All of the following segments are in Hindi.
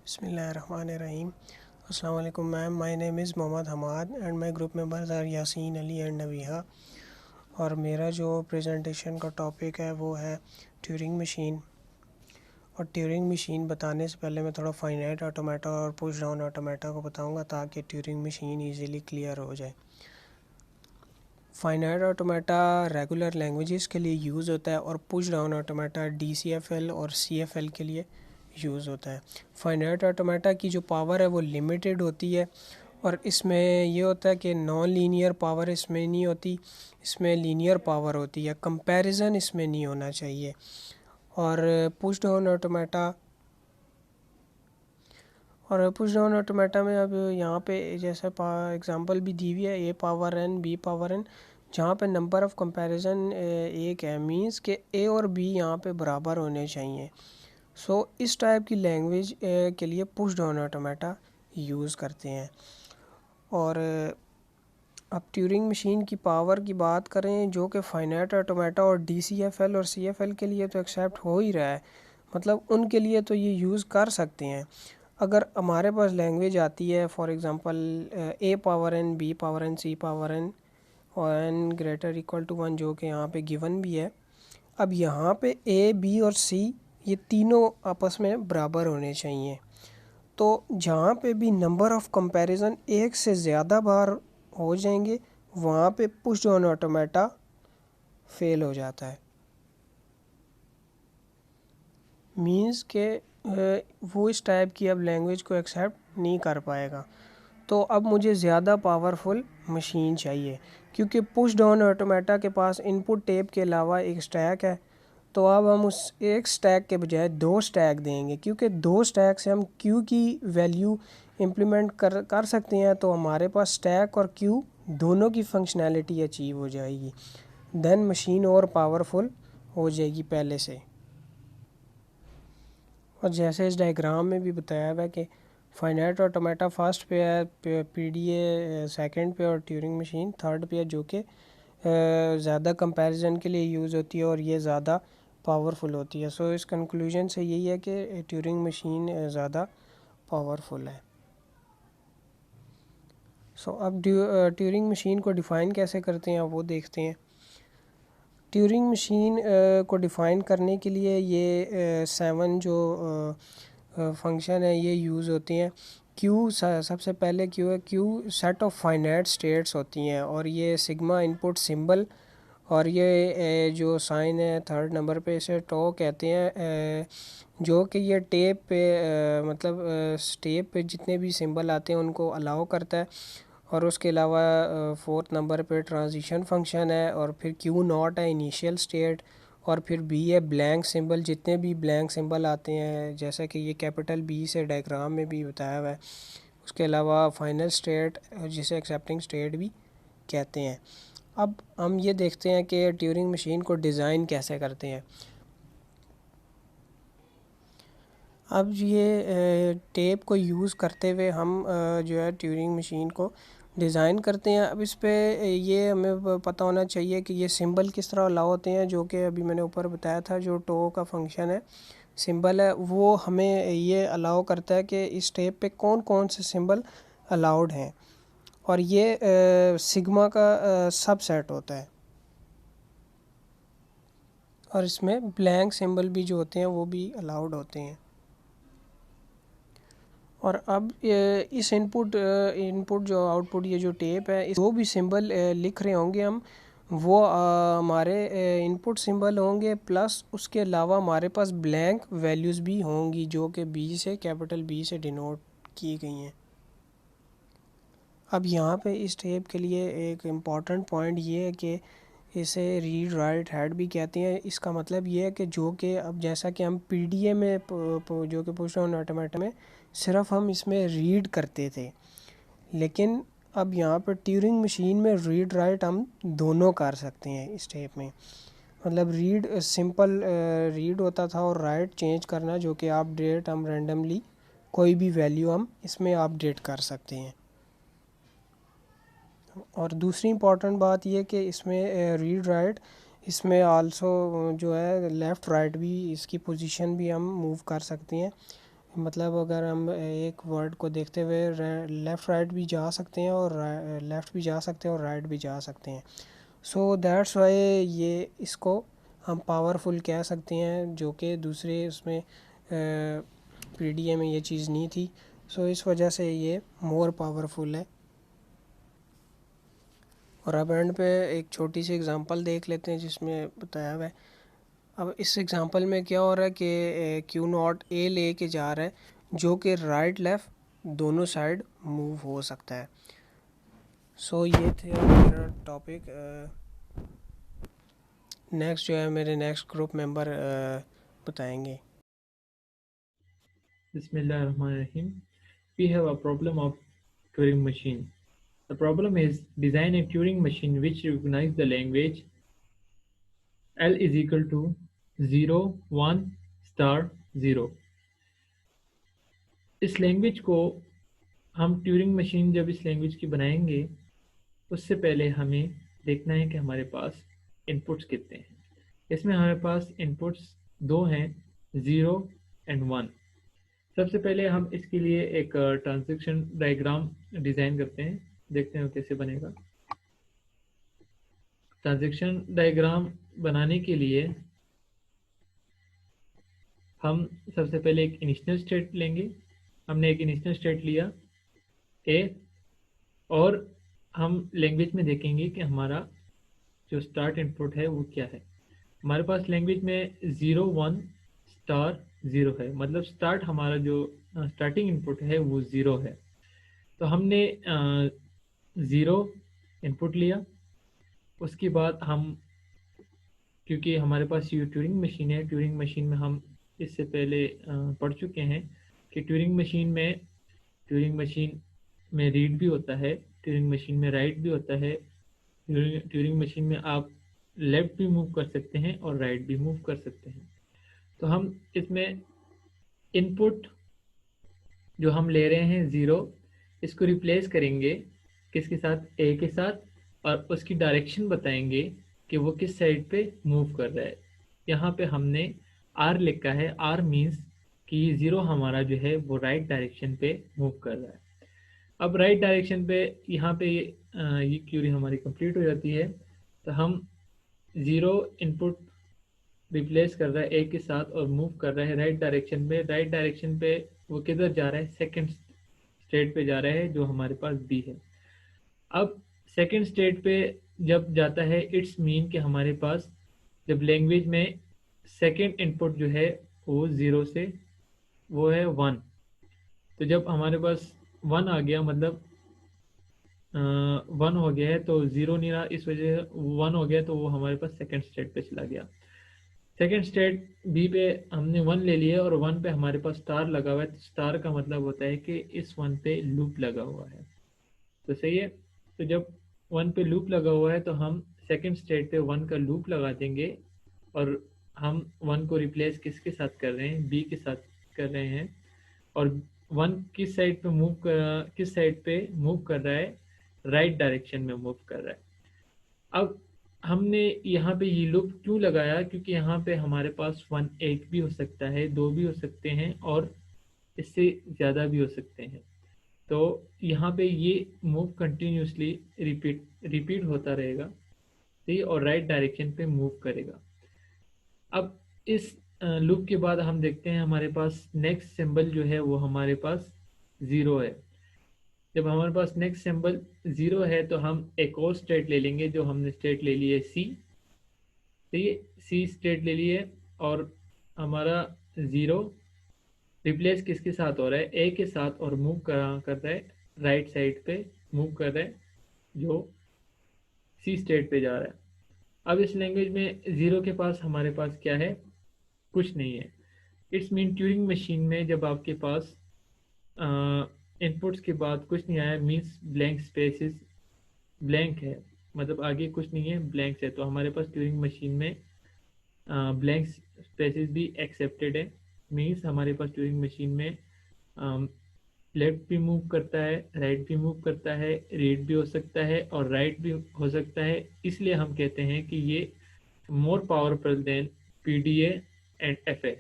Bismillahirrahmanirrahim. Assalamu alaikum ma'am. My name is Mohammad Hamad and my group members are Yasin, Ali and Nabiha. और मेरा जो प्रेजेंटेशन का टॉपिक है वो है ट्यूरिंग मशीन। और ट्यूरिंग मशीन बताने से पहले मैं थोड़ा फाइनाइट ऑटोमेटा और पुश डाउन ऑटोमेटा को बताऊंगा ताकि ट्यूरिंग मशीन इजीली क्लियर हो जाए। फाइनाइट ऑटोमेटा रेगुलर लैंग्वेजेस के लिए यूज़ होता है और पुश डाउन ऑटोमेटा DCFL और CFL के लिए यूज़ होता है। फाइनाइट ऑटोमेटा की जो पावर है वो लिमिटेड होती है और इसमें ये होता है कि नॉन लीनियर पावर इसमें नहीं होती, इसमें लीनियर पावर होती है। कंपैरिजन इसमें नहीं होना चाहिए। और पुश डाउन ऑटोमेटा में अब यहाँ पे जैसे एग्जांपल भी दी हुई है A power n B power n, जहाँ पे नंबर ऑफ़ कंपैरिजन एक है, मींस के A और B यहाँ पे बराबर होने चाहिए। इस टाइप की लैंग्वेज के लिए पुश डाउन ऑटोमेटा यूज़ करते हैं। और अब ट्यूरिंग मशीन की पावर की बात करें जो कि फाइनाइट ऑटोमेटा और DCFL और CFL के लिए तो एक्सेप्ट हो ही रहा है, मतलब उनके लिए तो ये यूज़ कर सकते हैं। अगर हमारे पास लैंग्वेज आती है for example A power n B power n C power n और n ग्रेटर इक्वल टू 1 जो कि यहाँ पे गिवन भी है। अब यहाँ पे A B और C ये तीनों आपस में बराबर होने चाहिए। तो जहाँ पे भी नंबर ऑफ़ कंपैरिजन एक से ज़्यादा बार हो जाएंगे वहाँ पे पुश डाउन ऑटोमेटा फेल हो जाता है। मींस के वो इस टाइप की अब लैंग्वेज को एक्सेप्ट नहीं कर पाएगा। तो अब मुझे ज़्यादा पावरफुल मशीन चाहिए क्योंकि पुश डाउन ऑटोमेटा के पास इनपुट टेप के अलावा एक स्टैक है। तो अब हम उस एक स्टैक के बजाय 2 स्टैक देंगे क्योंकि 2 स्टैक से हम क्यू की वैल्यू इम्प्लीमेंट कर सकते हैं। तो हमारे पास स्टैक और क्यू दोनों की फंक्शनैलिटी अचीव हो जाएगी, देन मशीन और पावरफुल हो जाएगी पहले से। और जैसे इस डायग्राम में भी बताया हुआ है कि फाइनाइट ऑटोमेटा फर्स्ट पे है, PDA सेकंड पे और ट्यूरिंग मशीन थर्ड पे है, जो कि ज़्यादा कंपैरिजन के लिए यूज़ होती है और ये ज़्यादा पावरफुल होती है। इस कंक्लूजन से यही है कि ट्यूरिंग मशीन ज़्यादा पावरफुल है। अब ट्यूरिंग मशीन को डिफ़ाइन कैसे करते हैं वो देखते हैं। ट्यूरिंग मशीन को डिफ़ाइन करने के लिए ये 7 जो फंक्शन है ये यूज़ होती हैं। क्यू सबसे पहले क्यू है, Q set of finite states होती हैं और ये सिग्मा इनपुट सिंबल और ये जो साइन है थर्ड नंबर पे इसे टो कहते हैं, जो कि ये टेप पे मतलब टेप पे जितने भी सिंबल आते हैं उनको अलाउ करता है। और उसके अलावा फोर्थ नंबर पे ट्रांजिशन फंक्शन है और फिर क्यू नॉट है इनिशियल स्टेट और फिर बी है ब्लैंक सिंबल। जितने भी ब्लैंक सिंबल आते हैं जैसे कि ये कैपिटल बी से डायग्राम में भी बताया हुआ है। उसके अलावा फाइनल स्टेट जिसे एक्सेप्टिंग स्टेट भी कहते हैं। अब हम ये देखते हैं कि ट्यूरिंग मशीन को डिज़ाइन कैसे करते हैं। अब ये टेप को यूज़ करते हुए हम जो है ट्यूरिंग मशीन को डिज़ाइन करते हैं। अब इस पे ये हमें पता होना चाहिए कि ये सिंबल किस तरह अलाउ होते हैं, जो कि अभी मैंने ऊपर बताया था जो टो का फंक्शन है सिंबल है वो हमें ये अलाउ करता है कि इस टेप पे कौन कौन से सिंबल अलाउड हैं और ये सिग्मा का सबसेट होता है और इसमें ब्लैंक सिंबल भी जो होते हैं वो भी अलाउड होते हैं। और अब इस इनपुट जो आउटपुट ये जो टेप है जो भी सिंबल लिख रहे होंगे हम वो हमारे इनपुट सिंबल होंगे, प्लस उसके अलावा हमारे पास ब्लैंक वैल्यूज़ भी होंगी जो कि बी से कैपिटल बी से डिनोट की गई हैं। अब यहाँ पे इस टेप के लिए एक इम्पॉर्टेंट पॉइंट ये है कि इसे रीड राइट हेड भी कहते हैं। इसका मतलब ये है कि जो कि अब जैसा कि हम PDA में जो कि पुश डाउन ऑटोमेटा में सिर्फ हम इसमें रीड करते थे, लेकिन अब यहाँ पर ट्यूरिंग मशीन में रीड राइट हम दोनों कर सकते हैं इस टेप में। मतलब रीड सिंपल रीड होता था और राइट चेंज करना जो कि अपडेट हम रेंडमली कोई भी वैल्यू हम इसमें अपडेट कर सकते हैं। और दूसरी इम्पॉर्टेंट बात ये कि इसमें रीड राइट इसमें आल्सो जो है लेफ़्ट राइट भी इसकी पोजीशन भी हम मूव कर सकते हैं। मतलब अगर हम एक वर्ड को देखते हुए लेफ़्ट राइट भी जा सकते हैं और लेफ़्ट भी जा सकते हैं और राइट भी जा सकते हैं। सो दैट्स वाई ये इसको हम पावरफुल कह सकते हैं, जो कि दूसरे उसमें पीडीए में ये चीज़ नहीं थी। सो इस वजह से ये मोर पावरफुल है। और अब एंड पे एक छोटी सी एग्जांपल देख लेते हैं जिसमें बताया हुआ है। अब इस एग्जांपल में क्या हो रहा है कि क्यू नॉट ए ले के जा रहा है, जो कि राइट लेफ़्ट दोनों साइड मूव हो सकता है। सो ये थे मेरा टॉपिक। नेक्स्ट जो है मेरे नेक्स्ट ग्रुप मेंबर बताएंगे। Bismillahirrahmanirrahim. We have a problem of Turing machine. The problem is design a Turing machine which recognize the language L is equal to 0, 1, star 0. इस लैंग्वेज को हम ट्यूरिंग मशीन जब इस लैंग्वेज की बनाएंगे उससे पहले हमें देखना है कि हमारे पास इनपुट्स कितने हैं। इसमें हमारे पास इनपुट्स दो हैं, 0 एंड 1। सबसे पहले हम इसके लिए एक ट्रांजैक्शन डायग्राम डिज़ाइन करते हैं, देखते हैं कैसे बनेगा। ट्रांजैक्शन डायग्राम बनाने के लिए हम सबसे पहले एक इनिशियल स्टेट लेंगे। हमने एक इनिशियल स्टेट लिया ए, और हम लैंग्वेज में देखेंगे कि हमारा जो स्टार्ट इनपुट है वो क्या है। हमारे पास लैंग्वेज में 0, 1, स्टार 0 है, मतलब स्टार्ट हमारा जो स्टार्टिंग इनपुट है वो 0 है। तो हमने 0 इनपुट लिया। उसके बाद हम, क्योंकि हमारे पास ये ट्यूरिंग मशीन है, ट्यूरिंग मशीन में हम इससे पहले पढ़ चुके हैं कि ट्यूरिंग मशीन में रीड भी होता है, ट्यूरिंग मशीन में राइट भी होता है। ट्यूरिंग मशीन में आप लेफ्ट भी मूव कर सकते हैं और राइट भी मूव कर सकते हैं। तो हम इसमें इनपुट जो हम ले रहे हैं 0, इसको रिप्लेस करेंगे किसके साथ, ए के साथ, और उसकी डायरेक्शन बताएंगे कि वो किस साइड पे मूव कर रहा है। यहाँ पे हमने आर लिखा है, आर मीन्स कि 0 हमारा जो है वो राइट डायरेक्शन पे मूव कर रहा है। अब राइट डायरेक्शन पे यहाँ पे ये क्यूरी हमारी कंप्लीट हो जाती है। तो हम 0 इनपुट रिप्लेस कर रहा है ए के साथ और मूव कर रहा है राइट डायरेक्शन पे। राइट डायरेक्शन पे वो किधर जा रहा है, सेकंड स्टेट पे जा रहा है जो हमारे पास बी है। अब सेकंड स्टेट पे जब जाता है, इट्स मीन कि हमारे पास जब लैंग्वेज में सेकंड इनपुट जो है वो 0 से वो है 1, तो जब हमारे पास 1 आ गया, मतलब 1 हो गया है तो 0 नहीं रहा, इस वजह से 1 हो गया तो वो हमारे पास सेकंड स्टेट पे चला गया। सेकंड स्टेट बी पे हमने 1 ले लिया और 1 पे हमारे पास स्टार लगा हुआ है, तो स्टार का मतलब होता है कि इस 1 पे लूप लगा हुआ है। तो सही है, तो जब 1 पे लूप लगा हुआ है तो हम सेकंड स्टेट पे 1 का लूप लगा देंगे, और हम 1 को रिप्लेस किसके साथ कर रहे हैं, बी के साथ कर रहे हैं। और 1 किस साइड पे मूव कर रहा है, राइट डायरेक्शन में मूव कर रहा है। अब हमने यहाँ पे ये लूप क्यों लगाया, क्योंकि यहाँ पे हमारे पास 1 एक भी हो सकता है, 2 भी हो सकते हैं, और इससे ज़्यादा भी हो सकते हैं। तो यहाँ पे ये मूव कंटिन्यूसली रिपीट होता रहेगा, सही, और राइट डायरेक्शन पे मूव करेगा। अब इस लूप के बाद हम देखते हैं हमारे पास नेक्स्ट सिंबल जो है वो हमारे पास 0 है। जब हमारे पास नेक्स्ट सिंबल 0 है तो हम एक और स्टेट ले लेंगे, जो हमने स्टेट ले ली है सी। तो ये सी स्टेट ले ली है, और हमारा 0 रिप्लेस किसके साथ हो रहा है, ए के साथ, और मूव कर रहा है राइट साइड पे, मूव कर रहा है जो सी स्टेट पे जा रहा है। अब इस लैंग्वेज में 0 के पास हमारे पास क्या है, कुछ नहीं है। इट्स मीन ट्यूरिंग मशीन में जब आपके पास इनपुट्स के बाद कुछ नहीं आया, मीन्स ब्लैंक स्पेसेस, ब्लैंक है, मतलब आगे कुछ नहीं है, ब्लैंक्स है, तो हमारे पास ट्यूरिंग मशीन में ब्लैंक स्पेसेस भी एक्सेप्टेड है। मीन्स हमारे पास ट्यूरिंग मशीन में लेफ्ट भी मूव करता है, राइट भी मूव करता है, रीड भी हो सकता है और राइट भी हो सकता है। इसलिए हम कहते हैं कि ये more powerful than PDA and FA,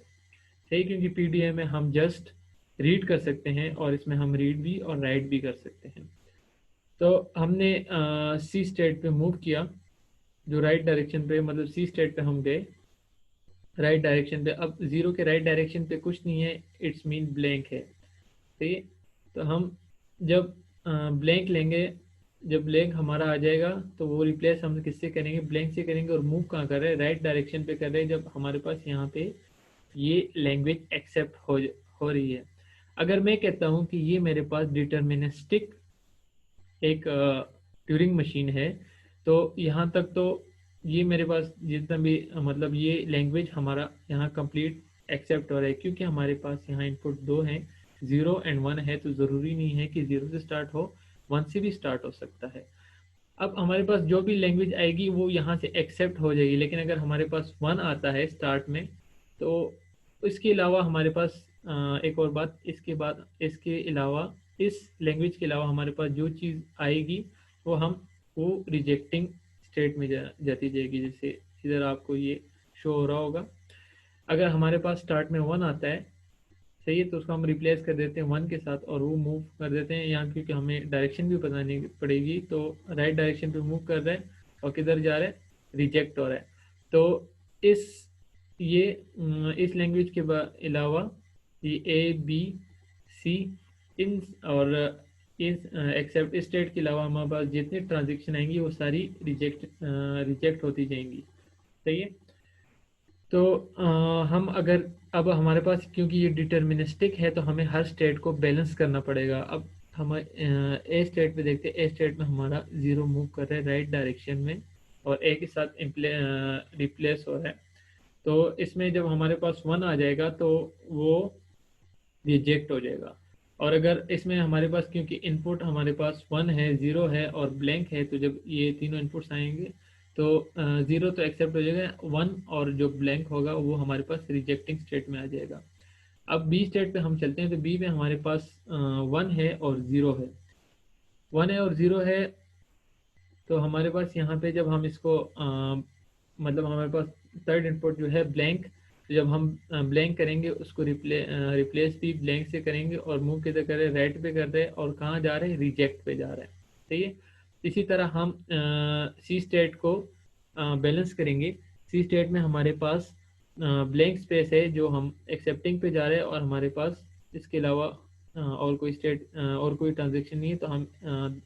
सही, क्योंकि पीडीए में हम जस्ट रीड कर सकते हैं और इसमें हम रीड भी और राइट भी कर सकते हैं। तो हमने सी स्टेट पे मूव किया, जो राइट डायरेक्शन पे, मतलब सी स्टेट पे हम गए राइट डायरेक्शन पे। अब जीरो के राइट डायरेक्शन पे कुछ नहीं है, इट्स मीन ब्लैंक है। ठीक है, तो हम जब ब्लैंक लेंगे, जब ब्लैंक हमारा आ जाएगा तो वो रिप्लेस हम किससे करेंगे, ब्लैंक से करेंगे। और मूव कहाँ कर रहे हैं, राइट डायरेक्शन पे कर रहे हैं, जब हमारे पास यहाँ पे ये लैंग्वेज एक्सेप्ट हो रही है। अगर मैं कहता हूँ कि ये मेरे पास डिटर्मिनिस्टिक एक ट्यूरिंग मशीन है, तो यहाँ तक तो ये मेरे पास जितना भी मतलब ये लैंग्वेज हमारा यहाँ कंप्लीट एक्सेप्ट हो रहा है, क्योंकि हमारे पास यहाँ इनपुट दो हैं, 0 और 1 है। तो ज़रूरी नहीं है कि 0 से स्टार्ट हो, 1 से भी स्टार्ट हो सकता है। अब हमारे पास जो भी लैंग्वेज आएगी वो यहाँ से एक्सेप्ट हो जाएगी, लेकिन अगर हमारे पास 1 आता है स्टार्ट में, तो इसके अलावा हमारे पास एक और बात, इसके बाद इसके अलावा इस लैंग्वेज के अलावा हमारे पास जो चीज़ आएगी वो रिजेक्टिंग स्टेट में जाती जाएगी। जैसे इधर आपको ये शो हो रहा होगा, अगर हमारे पास स्टार्ट में 1 आता है, सही है, तो उसको हम रिप्लेस कर देते हैं 1 के साथ और वो मूव कर देते हैं यहाँ, क्योंकि हमें डायरेक्शन भी बतानी पड़ेगी। तो राइट डायरेक्शन पे मूव कर रहे हैं और किधर जा रहे हैं, रिजेक्ट हो रहा है। तो इस ये इस लैंग्वेज के अलावा ये ए बी सी इन और इस एक्सेप्ट स्टेट के अलावा हमारे पास जितनी ट्रांजेक्शन आएंगी वो सारी रिजेक्ट होती जाएंगी। सही है, तो हम अगर अब हमारे पास क्योंकि ये डिटर्मिनिस्टिक है तो हमें हर स्टेट को बैलेंस करना पड़ेगा। अब हम ए स्टेट पे देखते हैं, ए स्टेट में हमारा 0 मूव कर रहा है राइट डायरेक्शन में और ए के साथ रिप्लेस हो रहा है। तो इसमें जब हमारे पास 1 आ जाएगा तो वो रिजेक्ट हो जाएगा। और अगर इसमें हमारे पास क्योंकि इनपुट हमारे पास 1 है, 0 है और ब्लैंक है, तो जब ये तीनों इनपुट्स आएंगे तो 0 तो एक्सेप्ट हो जाएगा, 1 और जो ब्लैंक होगा वो हमारे पास रिजेक्टिंग स्टेट में आ जाएगा। अब बी स्टेट पे हम चलते हैं, तो बी में हमारे पास 1 है और 0 है, 1 है और 0 है। तो हमारे पास यहाँ पे जब हम इसको मतलब हमारे पास थर्ड इनपुट जो है ब्लैंक, तो जब हम ब्लैंक करेंगे उसको रिप्लेस भी ब्लैंक से करेंगे और मूव किधर कर रहे हैं, राइट पे कर रहे हैं और कहाँ जा रहे हैं, रिजेक्ट पे जा रहे हैं। सही है, इसी तरह हम सी स्टेट को बैलेंस करेंगे। सी स्टेट में हमारे पास ब्लैंक स्पेस है जो हम एक्सेप्टिंग पे जा रहे हैं और हमारे पास इसके अलावा और कोई स्टेट और कोई ट्रांजेक्शन नहीं है, तो हम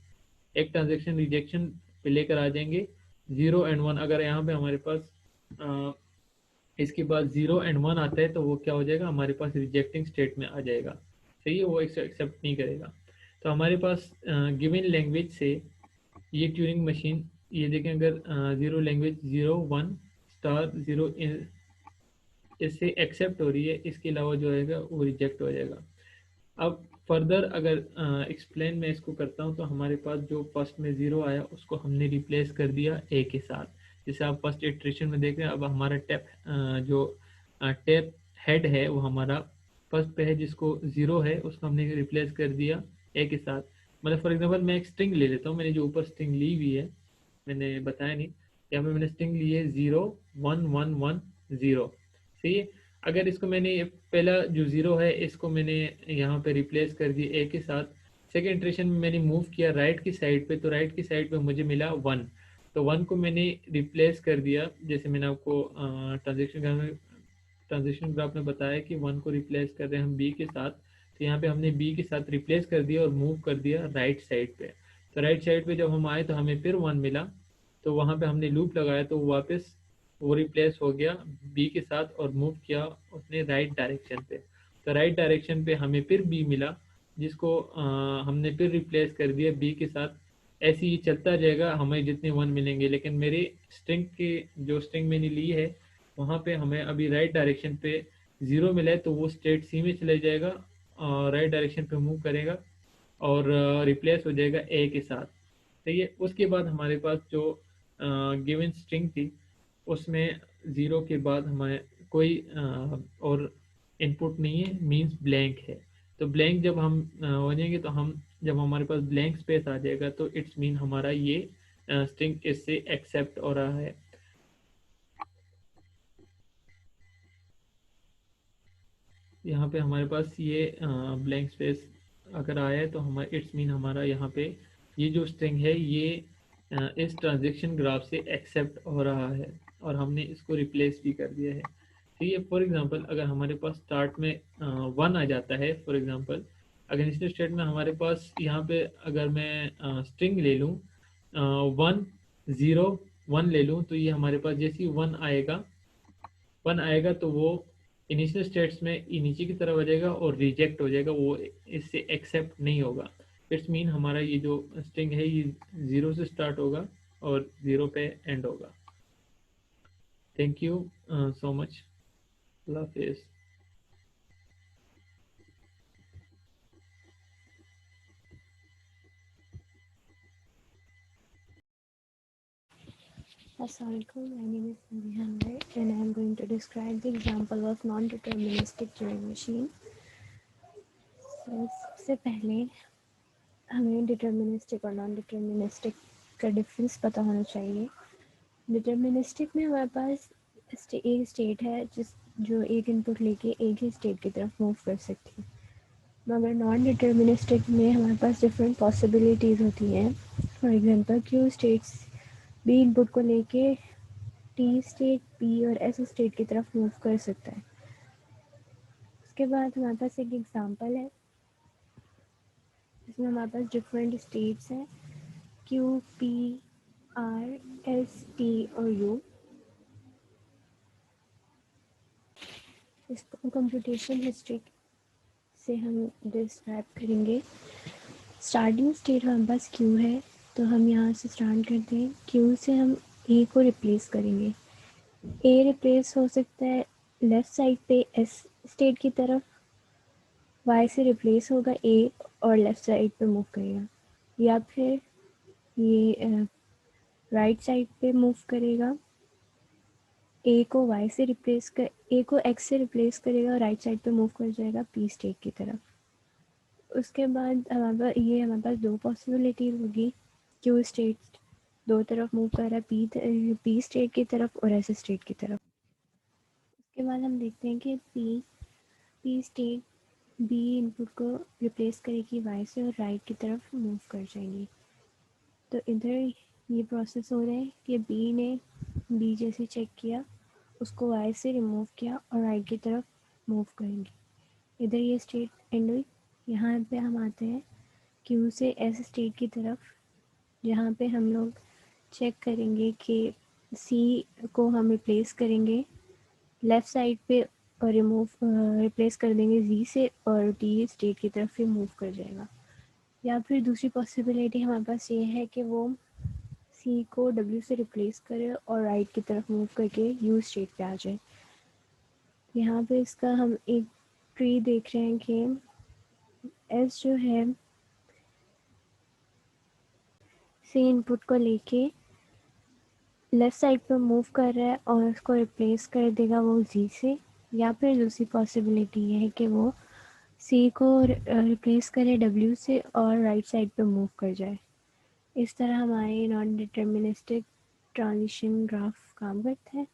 एक ट्रांजेक्शन रिजेक्शन पे लेकर आ जाएंगे 0 और 1। अगर यहाँ पे हमारे पास इसके बाद 0 और 1 आता है तो वो क्या हो जाएगा, हमारे पास रिजेक्टिंग स्टेट में आ जाएगा। सही है, वो एक्सेप्ट नहीं करेगा। तो हमारे पास गिवन लैंग्वेज से ये ट्यूरिंग मशीन, ये देखें, अगर 0 लैंग्वेज 0 1 स्टार 0 इससे एक्सेप्ट हो रही है, इसके अलावा जो रहेगा वो रिजेक्ट हो जाएगा। अब फर्दर अगर एक्सप्लेन मैं इसको करता हूँ, तो हमारे पास जो फर्स्ट में 0 आया उसको हमने रिप्लेस कर दिया ए के साथ। जैसे आप फर्स्ट इटरेशन में देख रहे हैं, अब हमारा जो टैप हेड है वो हमारा फर्स्ट पे है, जिसको 0 है उसको हमने रिप्लेस कर दिया ए के साथ। मतलब फॉर एग्जांपल मैं एक स्ट्रिंग ले लेता हूँ, मैंने जो ऊपर स्ट्रिंग ली हुई है, मैंने बताया नहीं, यहाँ पे मैंने स्ट्रिंग ली है 0 1 1 1 0। सही है, अगर इसको मैंने पहला जो 0 है इसको मैंने यहाँ पे रिप्लेस कर दिया ए के साथ, सेकेंड इटरेशन में मैंने मूव किया राइट की साइड पे, तो राइट की साइड पे मुझे मिला 1, तो 1 को मैंने रिप्लेस कर दिया। जैसे मैंने आपको ट्रांजेक्शन ग्राफ में बताया कि 1 को रिप्लेस कर रहे हैं हम बी के साथ, तो यहाँ पे हमने बी के साथ रिप्लेस कर दिया और मूव कर दिया राइट साइड पे। तो राइट साइड पे जब हम आए तो हमें फिर 1 मिला, तो वहाँ पे हमने लूप लगाया तो वापस वो रिप्लेस हो गया बी के साथ और मूव किया उसने राइट डायरेक्शन पे। तो राइट डायरेक्शन पे हमें फिर बी मिला, जिसको हमने फिर रिप्लेस कर दिया बी के साथ। ऐसे ही चलता जाएगा, हमें जितने 1 मिलेंगे। लेकिन मेरी स्ट्रिंग की जो स्ट्रिंग मैंने ली है वहाँ पे हमें अभी राइट डायरेक्शन पे 0 मिला है, तो वो स्टेट सी में चले जाएगा, राइट डायरेक्शन पे मूव करेगा और रिप्लेस हो जाएगा ए के साथ। ठीक है, उसके बाद हमारे पास जो गिवन स्ट्रिंग थी उसमें 0 के बाद हमारे कोई और इनपुट नहीं है, मींस ब्लैंक है। तो ब्लैंक जब हम हो जाएंगे, तो हम जब हमारे पास ब्लैंक स्पेस आ जाएगा तो इट्स मीन हमारा ये स्ट्रिंग इससे एक्सेप्ट हो रहा है। यहाँ पे हमारे पास ये ब्लैंक स्पेस अगर आया है तो हमारा इट्स मीन हमारा यहाँ पे ये जो स्ट्रिंग है ये इस ट्रांजेक्शन ग्राफ से एक्सेप्ट हो रहा है और हमने इसको रिप्लेस भी कर दिया है। ठीक है, फॉर एग्जांपल अगर हमारे पास स्टार्ट में 1 आ जाता है, फॉर एग्जांपल अगर इनिशियल स्टेट में हमारे पास यहाँ पे अगर मैं स्ट्रिंग ले लूँ 1 0 1 ले लूँ, तो ये हमारे पास जैसे ही 1 आएगा तो वो इनिशियल स्टेट्स में नीचे की तरफ आ जाएगा और रिजेक्ट हो जाएगा, वो इससे एक्सेप्ट नहीं होगा। इट्स मीन हमारा ये जो स्ट्रिंग है ये 0 से स्टार्ट होगा और 0 पे एंड होगा। Thank you so much. अल्लाह हाफिज़। Assalamualaikum, my name is Nurihan Rai and I am going to describe the example of non-deterministic Turing machine. सबसे पहले हमें डिटर्मिनिस्टिक और नॉन डिटर्मिनिस्टिक का डिफरेंस पता होना चाहिए। डिटर्मिनिस्टिक में हमारे पास एक स्टेट है जो एक इनपुट लेके एक ही स्टेट की तरफ मूव कर सकती है, मगर नॉन डिटर्मिनिस्टिक में हमारे पास डिफरेंट पॉसिबिलिटीज़ होती हैं। For example Q states B input को लेके टी स्टेट पी और एस स्टेट की तरफ मूव कर सकता है। उसके बाद हमारे पास एक एग्जांपल है जिसमें हमारे पास डिफरेंट स्टेट्स हैं Q P R S T और यू। इसको कंप्यूटेशन हिस्ट्री से हम डिस्क्राइब करेंगे। स्टार्टिंग स्टेट हमारे पास क्यू है, तो हम यहाँ से स्टार्ट करते हैं। क्यू से हम ए को रिप्लेस करेंगे। ए रिप्लेस हो सकता है लेफ़्ट साइड पे एस स्टेट की तरफ, वाई से रिप्लेस होगा ए और लेफ़्ट साइड पे मूव करेगा, या फिर ये राइट साइड पे मूव करेगा। ए को वाई से रिप्लेस कर ए को एक्स से रिप्लेस करेगा और राइट साइड पे मूव कर जाएगा पी स्टेट की तरफ। उसके बाद हमारे पास दो पॉसिबिलिटीज़ होगी। क्यू स्टेट दो तरफ मूव कर रहा है, पी स्टेट की तरफ और एस स्टेट की तरफ। उसके बाद हम देखते हैं कि पी स्टेट बी इनपुट को रिप्लेस करेगी वाई से और राइट की तरफ मूव कर जाएंगी। तो इधर ये प्रोसेस हो रहा है कि बी ने बी जैसे चेक किया, उसको वाई से रिमूव किया और राइट की तरफ मूव करेंगे। इधर ये स्टेट एंड हुई। यहाँ पे हम आते हैं क्यू से एस स्टेट की तरफ, जहाँ पे हम लोग चेक करेंगे कि सी को हम रिप्लेस करेंगे लेफ़्ट साइड पे और रिप्लेस कर देंगे जी से और डी स्टेट की तरफ ही मूव कर जाएगा। या फिर दूसरी पॉसिबिलिटी हमारे पास ये है कि वो सी को डब्ल्यू से रिप्लेस करे और राइट की तरफ मूव करके यू स्टेट पे आ जाए। यहाँ पे इसका हम एक ट्री देख रहे हैं कि एस जो है सी इनपुट को लेके लेफ़्ट साइड पर मूव कर रहा है और उसको रिप्लेस कर देगा वो जी से। या फिर दूसरी पॉसिबिलिटी ये है कि वो सी को रिप्लेस करे डब्ल्यू से और राइट साइड पे मूव कर जाए। इस तरह हमारे नॉन डिटर्मिनिस्टिक ट्रांजिशन ग्राफ काम करता है।